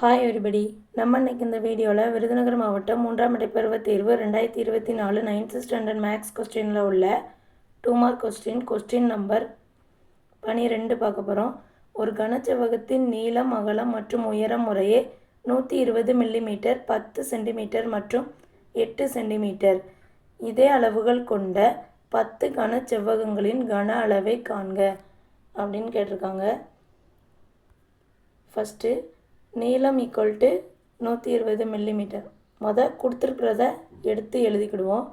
Hi everybody. நம்ம இன்னைக்கு இந்த வீடியோவில் விருதுநகர் மாவட்டம் 3ஆம் இடைப்பருவத் தேர்வு 2024 9th ஸ்டாண்டர்ட் மேக்ஸ் கொஸ்டினில் உள்ள 2 மார்க் கொஸ்டின் நம்பர் 12 பார்க்க போகிறோம். ஒரு கனச்செவ்வகத்தின் நீளம், அகலம் மற்றும் உயரம் முறையே 120 மில்லிமீட்டர், 10 சென்டிமீட்டர் மற்றும் 8 சென்டிமீட்டர். இதே அளவுகள் கொண்ட 10 கனச்செவ்வகங்களின் கன அளவை காண்க அப்படின்னு கேட்டிருக்காங்க. ஃபஸ்ட்டு நீளம் ஈக்குவல் டு 120 மில்லிமீட்டர். கொடுத்துருக்கிறத எடுத்து எழுதிக்கிடுவோம்.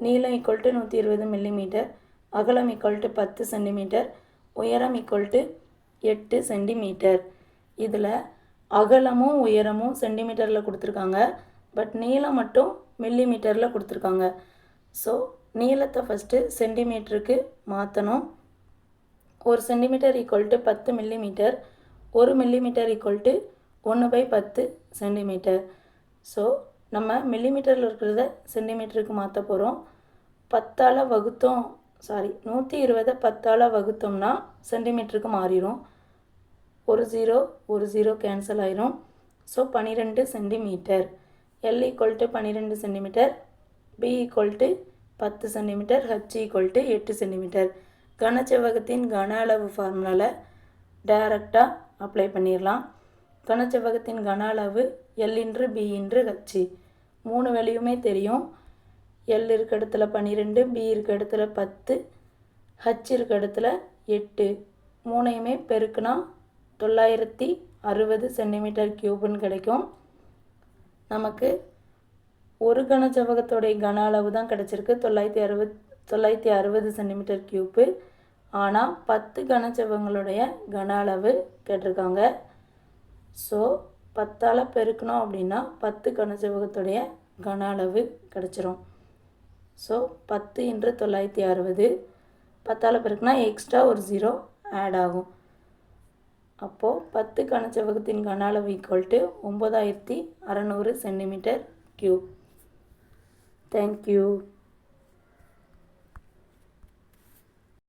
நீளம் ஈக்குவல் டு 120 மில்லிமீட்டர், அகலம் ஈக்குவல் டு 10 சென்டிமீட்டர், உயரம் ஈக்குவல் டு 8 சென்டிமீட்டர். இதில் அகலமும் உயரமும் சென்டிமீட்டரில் கொடுத்துருக்காங்க, பட் நீளம் மட்டும் மில்லிமீட்டரில் கொடுத்துருக்காங்க. ஸோ நீளத்தை ஃபஸ்ட்டு சென்டிமீட்டருக்கு மாற்றணும். 1 centimetre equal to 10 millimetre, 1 millimetre equal to 1/10 centimetre. So நம்ம மில்லிமீட்டரில் இருக்கிறத சென்டிமீட்டருக்கு மாற்ற போகிறோம். 10ஆல் வகுத்தோம் 120 10ஆல் வகுத்தோம்னா சென்டிமீட்டருக்கு மாறிடும். ஒரு ஜீரோ கேன்சல் ஆயிரும். So 12 centimetre. L equal to 12 centimetre, B equal to 10 centimetre, H equal to 8 centimetre. கனச்செவ்வகத்தின் கன அளவு ஃபார்முலாவில் டைரெக்டாக அப்ளை பண்ணிடலாம். கனச்செவ்வகத்தின் கன அளவு எல் இன்று பி இன்று ஹச். 3 வேல்யூமே தெரியும். எல் இருக்க இடத்துல 12, பி இருக்க இடத்துல 10, ஹச் இருக்க இடத்துல 8. 3ஐயுமே பெருக்குனா 960 சென்டிமீட்டர் கியூப்னு கிடைக்கும். நமக்கு ஒரு கனச்செவ்வகத்தோடைய கன அளவு தான் கிடச்சிருக்கு 960 சென்டிமீட்டர் கியூப்பு. ஆனால் 10 கனச்செவ்வகங்களுடைய கன அளவு கேட்டிருக்காங்க. ஸோ 10ஆல் பெருக்கணும் அப்படின்னா 10 கனச்செவ்வகத்துடைய கன அளவு கிடச்சிரும். ஸோ 10 × 960, 10ஆல் பெருக்குனா எக்ஸ்ட்ரா ஒரு ஜீரோ ஆட் ஆகும். அப்போது 10 கனச்செவ்வகத்தின் கன அளவு equal to 9600 centimetre cube. Thank you.